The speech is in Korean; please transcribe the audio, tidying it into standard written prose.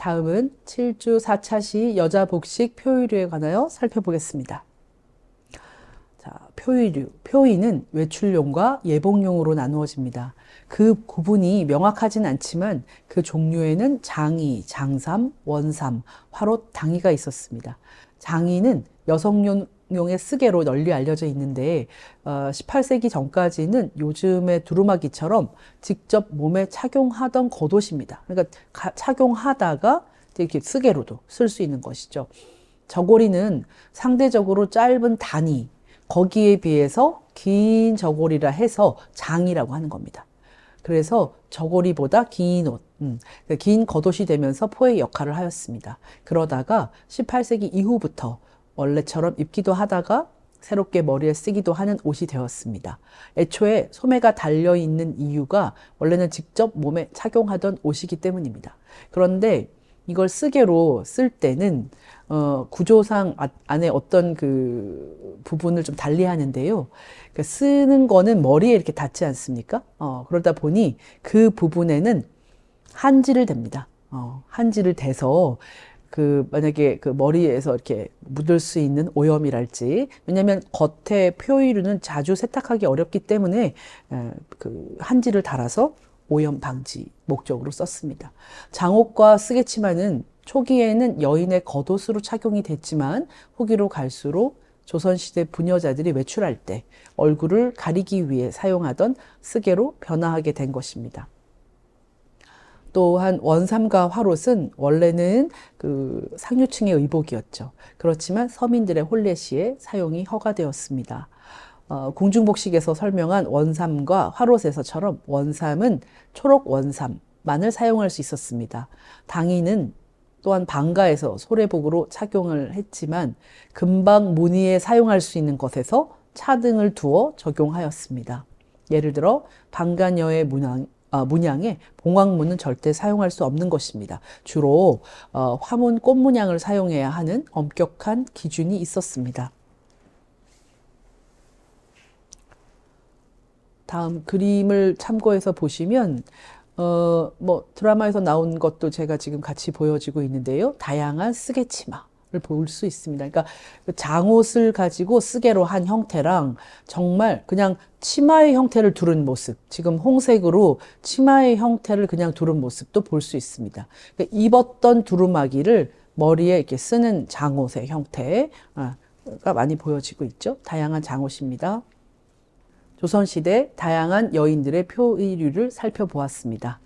다음은 7주 4차시 여자 복식 표의류에 관하여 살펴보겠습니다. 자, 표의류, 표의는 외출용과 예복용으로 나누어집니다. 그 구분이 명확하진 않지만 그 종류에는 장의, 장삼, 원삼, 화롯, 당의가 있었습니다. 장의는 여성용의 쓰개로 널리 알려져 있는데 18세기 전까지는 요즘의 두루마기처럼 직접 몸에 착용하던 겉옷입니다. 그러니까 착용하다가 이렇게 쓰개로도 쓸 수 있는 것이죠. 저고리는 상대적으로 짧은 단위, 거기에 비해서 긴 저고리라 해서 장이라고 하는 겁니다. 그래서 저고리보다 긴 옷, 긴 겉옷이 되면서 포의 역할을 하였습니다. 그러다가 18세기 이후부터 원래처럼 입기도 하다가 새롭게 머리에 쓰기도 하는 옷이 되었습니다. 애초에 소매가 달려있는 이유가 원래는 직접 몸에 착용하던 옷이기 때문입니다. 그런데 이걸 쓰개로 쓸 때는 구조상 안에 어떤 그 부분을 좀 달리 하는데요. 그러니까 쓰는 거는 머리에 이렇게 닿지 않습니까? 그러다 보니 그 부분에는 한지를 댑니다. 한지를 대서 만약에 그 머리에서 이렇게 묻을 수 있는 오염이랄지, 왜냐면 겉에 표의류는 자주 세탁하기 어렵기 때문에 그 한지를 달아서 오염 방지 목적으로 썼습니다. 장옥과 쓰개치마는 초기에는 여인의 겉옷으로 착용이 됐지만 후기로 갈수록 조선시대 부녀자들이 외출할 때 얼굴을 가리기 위해 사용하던 쓰개로 변화하게 된 것입니다. 또한 원삼과 화롯은 원래는 그 상류층의 의복이었죠. 그렇지만 서민들의 혼례 시에 사용이 허가되었습니다. 궁중복식에서 설명한 원삼과 화롯에서처럼 원삼은 초록 원삼만을 사용할 수 있었습니다. 당의는 또한 방가에서 소래복으로 착용을 했지만 금방 무늬에 사용할 수 있는 것에서 차등을 두어 적용하였습니다. 예를 들어 방가녀의 문양에 봉황문은 절대 사용할 수 없는 것입니다. 주로 화문 꽃문양을 사용해야 하는 엄격한 기준이 있었습니다. 다음 그림을 참고해서 보시면 드라마에서 나온 것도 제가 지금 같이 보여지고 있는데요. 다양한 쓰개치마를 볼 수 있습니다. 그러니까 장옷을 가지고 쓰개로 한 형태랑 정말 그냥 치마의 형태를 두른 모습, 지금 홍색으로 치마의 형태를 그냥 두른 모습도 볼 수 있습니다. 그러니까 입었던 두루마기를 머리에 이렇게 쓰는 장옷의 형태가 많이 보여지고 있죠. 다양한 장옷입니다. 조선시대 다양한 여인들의 표의류를 살펴보았습니다.